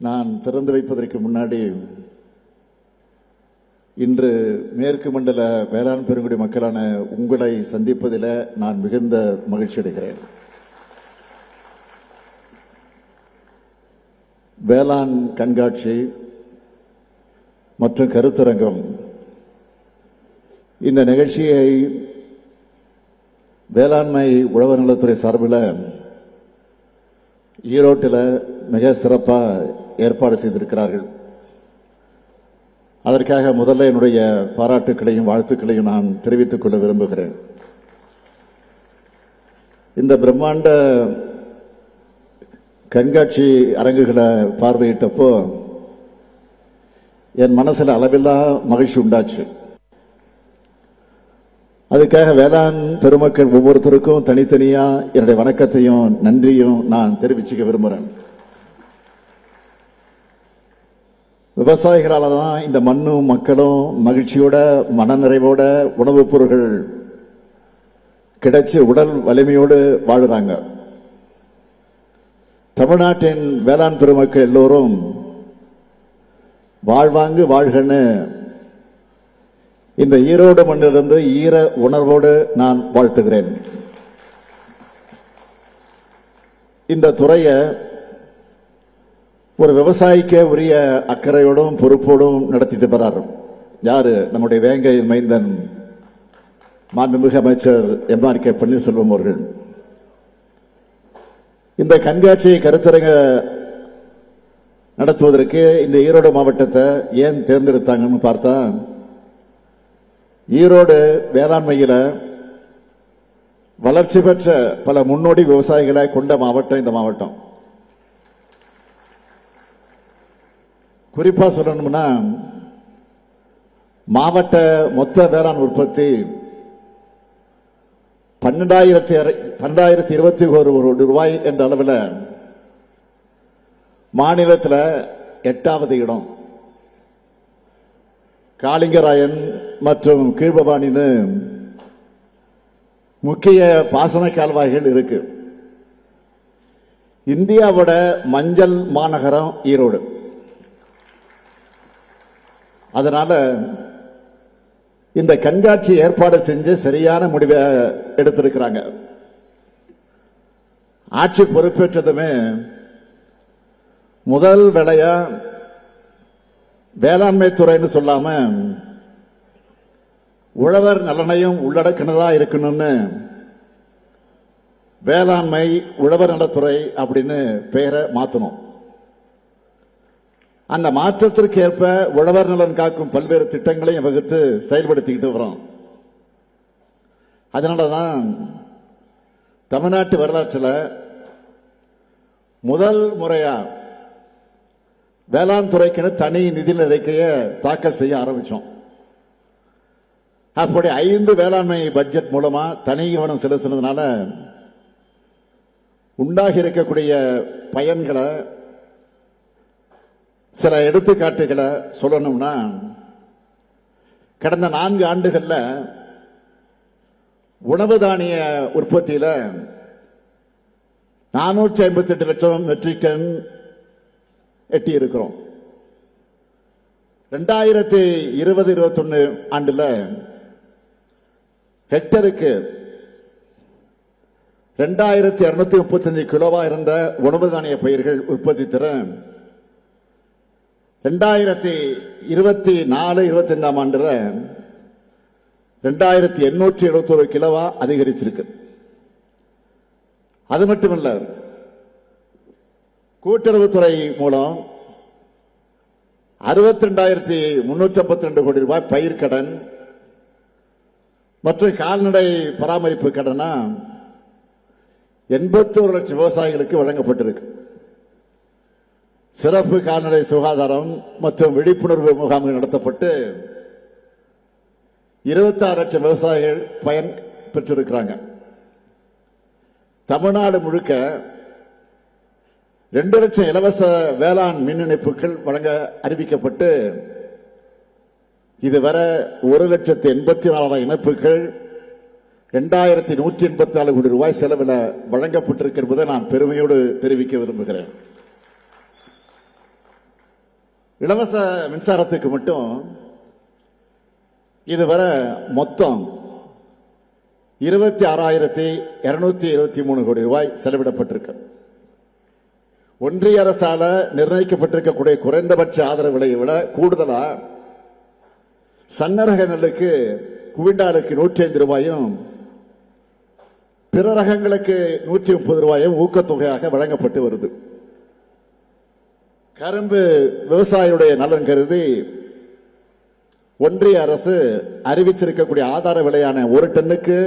நான் திறந்து வைப்பதற்கு முன்னாடி இன்று மேற்கு மண்டல வேளாண் பெருங்குடி மக்களான உங்களை சந்திப்பதில் நான் மிகுந்த மகிழ்ச்சி அடைகிறேன். வேளாண் கண்காட்சி மற்றும் கருத்தரங்கம் இந்த நிகழ்ச்சியை வேளாண்மை உழவர் நலத்துறை சார்பில் ஈரோட்டில் மிக சிறப்பாக ஏற்பாடு செய்திருக்கிறார்கள். அதற்காக முதல்ல என்னுடைய பாராட்டுக்களையும் வாழ்த்துக்களையும் நான் தெரிவித்துக் கொள்ள விரும்புகிறேன். இந்த பிரம்மாண்ட கண்காட்சி அரங்குகளை பார்வையிட்டப்போ என் மனசில் அளவில்லா மகிழ்ச்சி உண்டாச்சு. அதுக்காக வேளாண் பெருமக்கள் ஒவ்வொருத்தருக்கும் தனித்தனியா என்னுடைய வணக்கத்தையும் நன்றியும் நான் தெரிவிச்சுக்க விரும்புகிறேன். விவசாயிகளால தான் இந்த மண்ணும் மக்களும் மகிழ்ச்சியோட மனநிறைவோட உணவுப் பொருட்கள் கிடைச்சு உடல் வலிமையோடு வாழுறாங்க. தமிழ்நாட்டின் வேளாண் பெருமக்கள் எல்லோரும் வாழ்வாங்கு வாழ்கன்னு இந்த ஈரோடு மண்ணிலிருந்து ஈர உணர்வோடு நான் வாழ்த்துகிறேன். இந்த துறையை ஒரு விவசாயிக்க உரிய அக்கறையோடும் பொறுப்போடும் நடத்திட்டு வர்றார். யாரு? நம்முடைய வேங்கை மைந்தன் மாண்புமிகு அமைச்சர் எம்.ஆர்.கே. பன்னீர்செல்வம் அவர்கள். இந்த கண்காட்சி கருத்தரங்க நடத்துவதற்கு இந்த ஈரோடு மாவட்டத்தை ஏன் தேர்ந்தெடுத்தாங்கன்னு பார்த்தா, ஈரோடு வேளாண்மையில வளர்ச்சி பெற்ற பல முன்னோடி விவசாயிகளை கொண்ட மாவட்டம் இந்த மாவட்டம். குறிப்பா சொல்லணும்னா, மாவட்ட மொத்த வேளாண் உற்பத்தி 12,021 கோடி ரூபாய் என்ற அளவில் மாநிலத்தில் 8வது இடம். காளிங்கராயன் மற்றும் கீழ்பவானின்னு முக்கிய பாசன கால்வாய்கள் இருக்கு. இந்தியாவோட மஞ்சள் மாநகரம் ஈரோடு. அதனால இந்த கண்காட்சி ஏற்பாடு செஞ்சு சரியான முடிவை எடுத்திருக்கிறாங்க. ஆட்சி பொறுப்பேற்றதுமே முதல் வேலையா வேளாண்மை துறைன்னு சொல்லாம உழவர் நலனையும் உள்ளடக்கினதா இருக்கணும்னு வேளாண்மை உழவர் நலத்துறை அப்படின்னு பெயரை மாற்றணும். அந்த மாற்றத்திற்கு ஏற்ப உழவர் நலன் காக்கும் பல்வேறு திட்டங்களையும் வகுத்து செயல்படுத்திக்கிட்டு வரோம். அதனாலதான் தமிழ்நாட்டு வரலாற்றில் முதல் முறையா வேளாண் துறைக்குன்னு தனி நிதி அறிக்கையை தாக்கல் செய்ய ஆரம்பிச்சோம். அப்படி 5 வேளாண்மை பட்ஜெட் மூலமா தனி கவனம் செலுத்தினதுனால உண்டாகி இருக்கக்கூடிய பயன்களை சில எடுத்துக்காட்டுகளை சொல்லணும்னா, கடந்த 4 ஆண்டுகள்ல உணவு தானிய உற்பத்தியில 458 லட்சம் மெட்ரிக் டன் எட்டி இருக்கிறோம். 2020-21 ஆண்டுல ஹெக்டருக்கு 2235 கிலோவா இருந்த உணவு தானிய பயிர்கள் உற்பத்தி திறன் 2024-25 ஆண்டுல 2871 கிலோவா அதிகரிச்சிருக்கு. அது மட்டுமல்ல, கூட்டுறவுத்துறை மூலம் 62,352 கோடி ரூபாய் பயிர்க்கடன் மற்றும் கால்நடை பராமரிப்பு கடனா 81 லட்சம் விவசாயிகளுக்கு வழங்கப்பட்டிருக்கு. சிறப்பு கால்நடை சுகாதாரம் மற்றும் விழிப்புணர்வு முகாம்கள் நடத்தப்பட்டு 26 லட்சம் விவசாயிகள் பயன் பெற்றிருக்கிறாங்க. தமிழ்நாடு முழுக்க 2 லட்சம் இலவச வேளாண் மின் இணைப்புகள் வழங்க அறிவிக்கப்பட்டு இதுவரை 1,84,000 இணைப்புகள் 2184 கோடி ரூபாய் செலவில் வழங்கப்பட்டிருக்கிறது நான் பெருமையோடு தெரிவிக்க விரும்புகிறேன். இலவச மின்சாரத்துக்கு மட்டும் இதுவரை மொத்தம் 26,223 கோடி ரூபாய் செலவிடப்பட்டிருக்கு. ஒன்றிய அரசால நிர்ணயிக்கப்பட்டிருக்கக்கூடிய குறைந்தபட்ச ஆதரவு விலையை விட கூடுதலா சன்னரக நெல்லுக்கு குவிண்டாலுக்கு 105 ரூபாயும் பிற ரகங்களுக்கு 130 ரூபாயும் ஊக்கத்தொகையாக வழங்கப்பட்டு வருது. கரும்பு விவசாயியுடைய நலன் கருதி ஒன்றிய அரசு அறிவிச்சிருக்கக்கூடிய ஆதார விலையான ஒரு டன்னுக்கு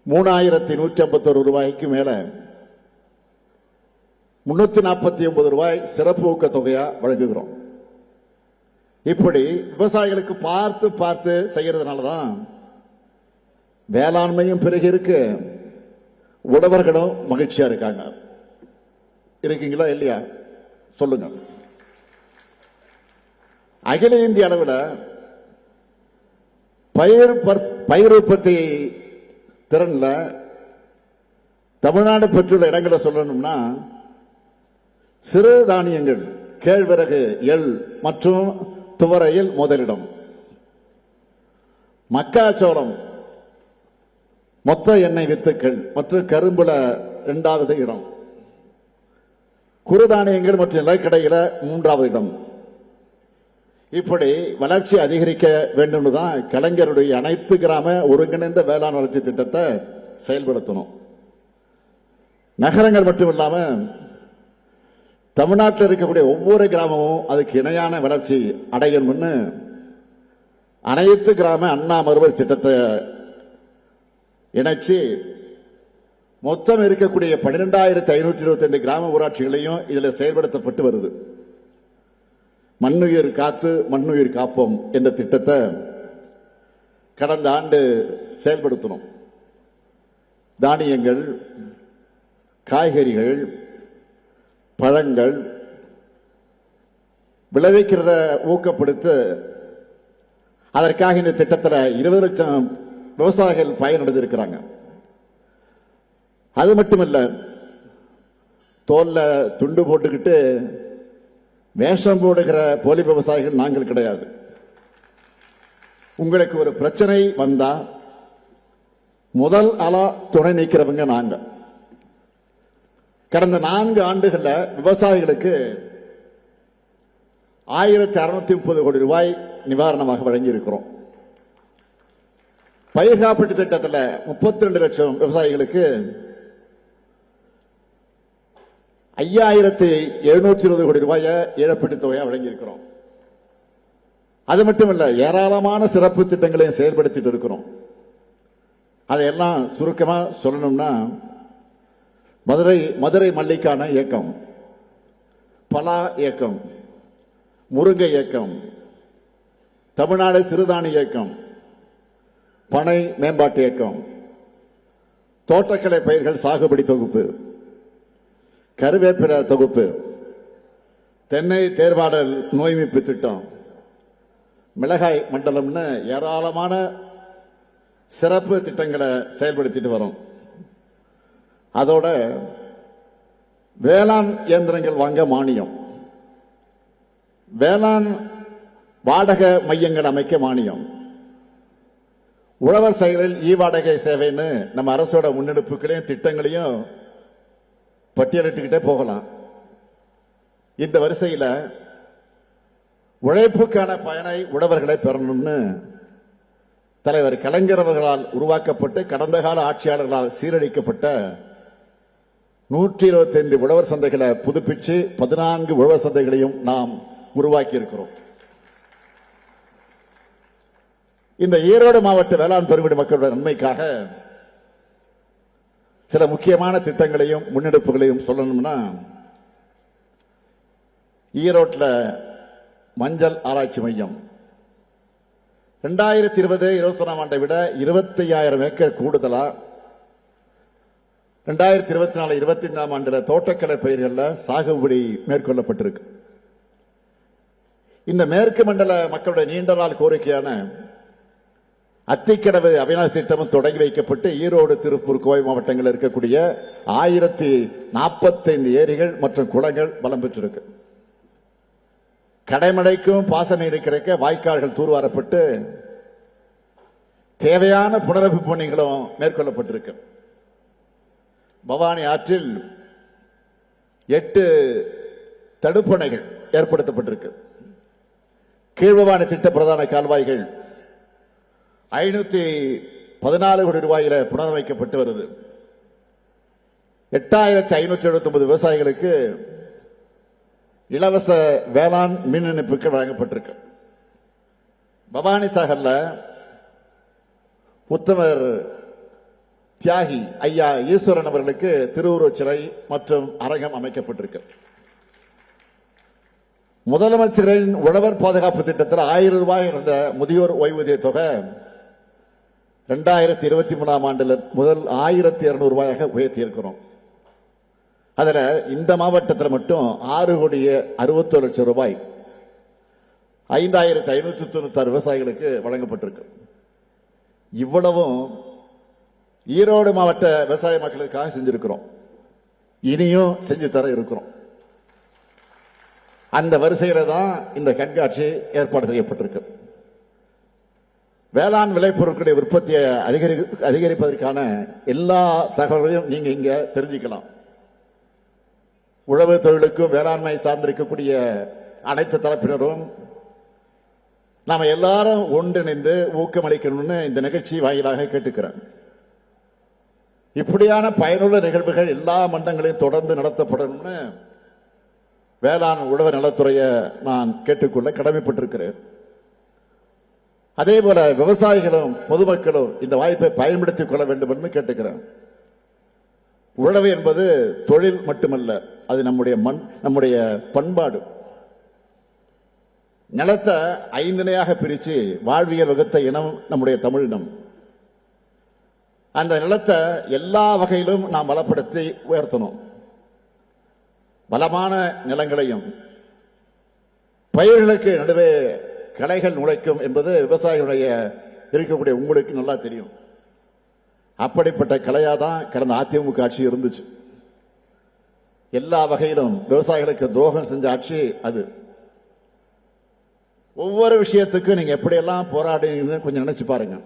3,151 ரூபாய்க்கு மேல 349 ரூபாய் சிறப்பு ஊக்கத்தொகையா வழங்குகிறோம். இப்படி விவசாயிகளுக்கு பார்த்து பார்த்து செய்யறதுனாலதான் வேளாண்மையும் பெருகி இருக்கு, உழவர்களும் மகிழ்ச்சியா இருக்காங்க. இருக்கீங்களா இல்லையா சொல்லுங்க. அகில இந்திய அளவில் பயிர் உற்பத்தி திறன்ல தமிழ்நாடு பெற்றுள்ள இடங்களை சொல்லணும்னா சிறு தானியங்கள், கேழ்வரகு, எள் மற்றும் துவரையில் முதலிடம், மக்காச்சோளம், மொத்த எண்ணெய் வித்துக்கள் மற்றும் கரும்புல 2வது இடம், குறுதானியங்கள் மற்றும் நிலக்கடையில 3வது இடம். இப்படி வளர்ச்சி அதிகரிக்க வேண்டும் தான் கலைஞருடைய அனைத்து கிராம ஒருங்கிணைந்த வேளாண் வளர்ச்சி திட்டத்தை செயல்படுத்தணும். நகரங்கள் மட்டுமில்லாம தமிழ்நாட்டில் இருக்கக்கூடிய ஒவ்வொரு கிராமமும் அதுக்கு இணையான வளர்ச்சி அடையணும்னு அனைத்து கிராம அண்ணா மறுவர் திட்டத்தை இணைச்சு மொத்தம் இருக்கக்கூடிய 12,525 கிராம ஊராட்சிகளையும் இதில் செயல்படுத்தப்பட்டு வருது. மண்ணுயிர் காத்து மண்ணுயிர் காப்போம் என்ற திட்டத்தை கடந்த ஆண்டு செயல்படுத்தணும். தானியங்கள், காய்கறிகள், பழங்கள் விளைவிக்கிறத ஊக்கப்படுத்த அதற்காக இந்த திட்டத்தில் 20 லட்சம் விவசாயிகள் பயனடைந்திருக்கிறாங்க. அது மட்டுமல்ல, தோல்ல துண்டு போட்டுக்கிட்டு வேஷம் போடுகிற போலி விவசாயிகள் நாங்கள் கிடையாது. உங்களுக்கு ஒரு பிரச்சனை வந்தா முதல் ஆளா துணை நீக்கிறவங்க நாங்க. கடந்த 4 ஆண்டுகள்ல விவசாயிகளுக்கு 1,630 கோடி ரூபாய் நிவாரணமாக வழங்கி இருக்கிறோம். பயிர் காப்பீட்டு திட்டத்தில் 32 லட்சம் விவசாயிகளுக்கு 5,720 கோடி ரூபாயை இழப்பீட்டு தொகையா வழங்கி இருக்கிறோம். அது மட்டுமல்ல, ஏராளமான சிறப்பு திட்டங்களையும் செயல்படுத்திட்டு இருக்கிறோம். அதையெல்லாம் சுருக்கமா சொல்லணும்னா, மதுரை மல்லிக்கான இயக்கம், பலா இயக்கம், முருங்கை இயக்கம், தமிழ்நாடு சிறுதானிய இயக்கம், பனை மேம்பாட்டு இயக்கம், தோட்டக்கலை பயிர்கள் சாகுபடி தொகுப்பு, கருவேப்பிலை தொகுப்பு, தென்னை தேர்வாடல் நோய் மீட்பு திட்டம், மிளகாய் மண்டலம்னு ஏராளமான சிறப்பு திட்டங்களை செயல்படுத்திட்டு வரோம். அதோட வேளாண் இயந்திரங்கள் வாங்க மானியம், வேளாண் வாடகை மையங்கள் அமைக்க மானியம், உழவர் செயலில் வாடகை சேவைன்னு நம்ம அரசோட முன்னெடுப்புகளையும் திட்டங்களையும் பட்டியலிட்டுக்கிட்டே போகலாம். இந்த வரிசையில் உழைப்புக்கான பயனை உழவர்களை பெறணும்னு தலைவர் கலைஞர் அவர்களால் உருவாக்கப்பட்டு கடந்த கால ஆட்சியாளர்களால் சீரழிக்கப்பட்ட 125 உழவர் சந்தைகளை புதுப்பிச்சு 14 உழவர் சந்தைகளையும் நாம் உருவாக்கி இருக்கிறோம். இந்த ஈரோடு மாவட்ட வேளாண் பெருங்குடி மக்களுடைய நன்மைக்காக சில முக்கியமான திட்டங்களையும் முன்னெடுப்புகளையும் சொல்லணும்னா, ஈரோட்டில் மஞ்சள் ஆராய்ச்சி மையம் 2020-21 ஆண்டை விட 25,000 ஏக்கர் கூடுதலா 2024-25 ஆண்டுல தோட்டக்கலை பயிர்களில் சாகுபடி மேற்கொள்ளப்பட்டிருக்கு. இந்த மேற்கு மண்டல மக்களுடைய நீண்ட நாள் கோரிக்கையான அத்திக்கடவு அவிநாசி திட்டமும் தொடங்கி வைக்கப்பட்டு ஈரோடு, திருப்பூர், கோவை மாவட்டங்களில் இருக்கக்கூடிய 1045 ஏரிகள் மற்றும் குளங்கள் வளம் பெற்றிருக்கு. கடைமடைக்கும் பாசன நீர் கிடைக்க வாய்க்கால்கள் தூர்வாரப்பட்டு தேவையான புனரமைப்பு பணிகளும் மேற்கொள்ளப்பட்டிருக்கு. பவானி ஆற்றில் 8 தடுப்பணைகள் ஏற்படுத்தப்பட்டிருக்கு. கீழ்பவானி திட்ட பிரதான கால்வாய்கள் 514 கோடி ரூபாயில புனரமைக்கப்பட்டு வருது. 8579 விவசாயிகளுக்கு இலவச வேளாண் மின் இணைப்புகள் வழங்கப்பட்டிருக்கு. பவானி சாகர்ல உத்தமர் தியாகி ஐயா ஈஸ்வரன் அவர்களுக்கு திருவுருவச் சிலை மற்றும் அரங்கம் அமைக்கப்பட்டிருக்கு. முதலமைச்சரின் உழவர் பாதுகாப்பு திட்டத்தில் 1000 ரூபாய் இருந்த முதியோர் ஓய்வூதிய தொகை 2023 ஆண்டில் முதல் 1200 ரூபாயாக உயர்த்தி இருக்கிறோம். அதுல இந்த மாவட்டத்தில் மட்டும் 6,61 லட்சம் ரூபாய் 5,596 விவசாயிகளுக்கு வழங்கப்பட்டிருக்கு. இவ்வளவும் ஈரோடு மாவட்ட விவசாய மக்களுக்காக செஞ்சிருக்கிறோம். இனியும் செஞ்சு தர இருக்கிறோம். அந்த வரிசையில தான் இந்த கண்காட்சி ஏற்பாடு செய்யப்பட்டிருக்கு. வேளாண் விளைபொருட்களுடைய உற்பத்தியை அதிகரிப்பதற்கான எல்லா தகவல்களையும் நீங்க இங்க தெரிஞ்சுக்கலாம். உழவு தொழிலுக்கும் வேளாண்மை சார்ந்திருக்கக்கூடிய அனைத்து தரப்பினரும் நாம எல்லாரும் ஒன்றிணைந்து ஊக்கமளிக்கணும்னு இந்த நிகழ்ச்சி வாயிலாக கேட்டுக்கிறேன். இப்படியான பயனுள்ள நிகழ்வுகள் எல்லா மண்டலங்களையும் தொடர்ந்து நடத்தப்படணும்னு வேளாண் உழவர் நலத்துறையை நான் கேட்டுக்கொள்ள கடமைப்பட்டிருக்கிறேன். அதே போல விவசாயிகளும் பொதுமக்களும் இந்த வாய்ப்பை பயன்படுத்திக் கொள்ள வேண்டும் என்று கேட்டுக்கிறேன். உழவு என்பது தொழில் மட்டுமல்ல, அது நம்முடைய பண்பாடு. நிலத்தை 5 நிலையாக பிரிச்சு வாழ்வியல் வகுத்த இனம் நம்முடைய தமிழினம். அந்த நிலத்தை எல்லா வகையிலும் நாம் பலப்படுத்தி உயர்த்தணும். பலமான நிலங்களையும் பயிர்களுக்கு நடுவே களைகள் நுழைக்கும் என்பது விவசாயிகளுடைய இருக்கக்கூடிய உங்களுக்கு நல்லா தெரியும். அப்படிப்பட்ட கலையாதான் கடந்த அதிமுக ஆட்சி இருந்துச்சு. எல்லா வகையிலும் விவசாயிகளுக்கு துரோகம் செஞ்ச ஆட்சி அது. ஒவ்வொரு விஷயத்துக்கும் நீங்க எப்படியெல்லாம் போராடுறீங்கன்னு கொஞ்சம் நினைச்சு பாருங்க.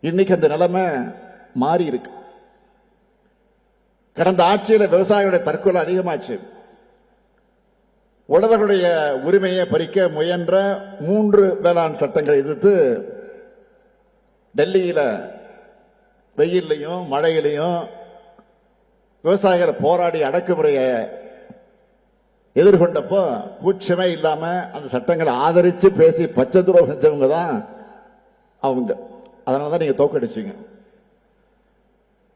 இன்னைக்கு அந்த நிலைமை மாறி இருக்கு. கடந்த ஆட்சியில் விவசாயிகளுடைய தற்கொலை அதிகமாச்சு. உழவர்களுடைய உரிமையை பறிக்க முயன்ற 3 வேளாண் சட்டங்களை எதிர்த்து டெல்லியில வெயிலையும் மழையிலையும் விவசாயிகள் போராடி அடக்குமுறையை எதிர்கொண்டப்போ கூச்சமே இல்லாம அந்த சட்டங்களை ஆதரிச்சு பேசி பச்சை துரோகம் செஞ்சவங்க தான் அவங்க. அதனாலதான் நீங்க தோக்கடிச்சீங்க.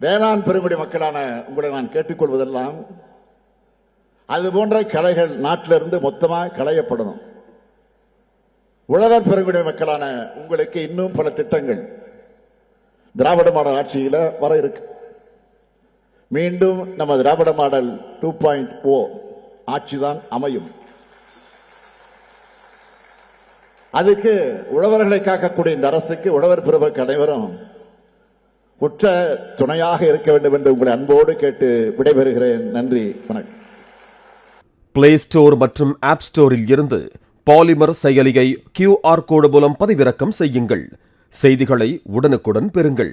வேளாண் பெருங்குடி மக்களான உங்களை நான் கேட்டுக்கொள்வதெல்லாம் அது போன்ற கலைகள் நாட்டிலிருந்து மொத்தமா களையப்படணும். உழவர் பெருங்குடி மக்களான உங்களுக்கு இன்னும் பல திட்டங்கள் திராவிட மாடல் ஆட்சியில வர இருக்கு. மீண்டும் நம்ம திராவிட மாடல் 2.0 ஆட்சிதான் அமையும். அதுக்கு உழவர்களை காக்கக்கூடிய இந்த அரசுக்கு உழவர் பெருமக்கள் அனைவரும் உற்ற துணையாக இருக்க வேண்டும் என்று உங்களை அன்போடு கேட்டு விடைபெறுகிறேன். நன்றி, வணக்கம். பிளே ஸ்டோர் மற்றும் ஆப் ஸ்டோரில் இருந்து பாலிமர் செயலியை QR கோடு மூலம் பதிவிறக்கம் செய்யுங்கள். செய்திகளை உடனுக்குடன் பெறுங்கள்.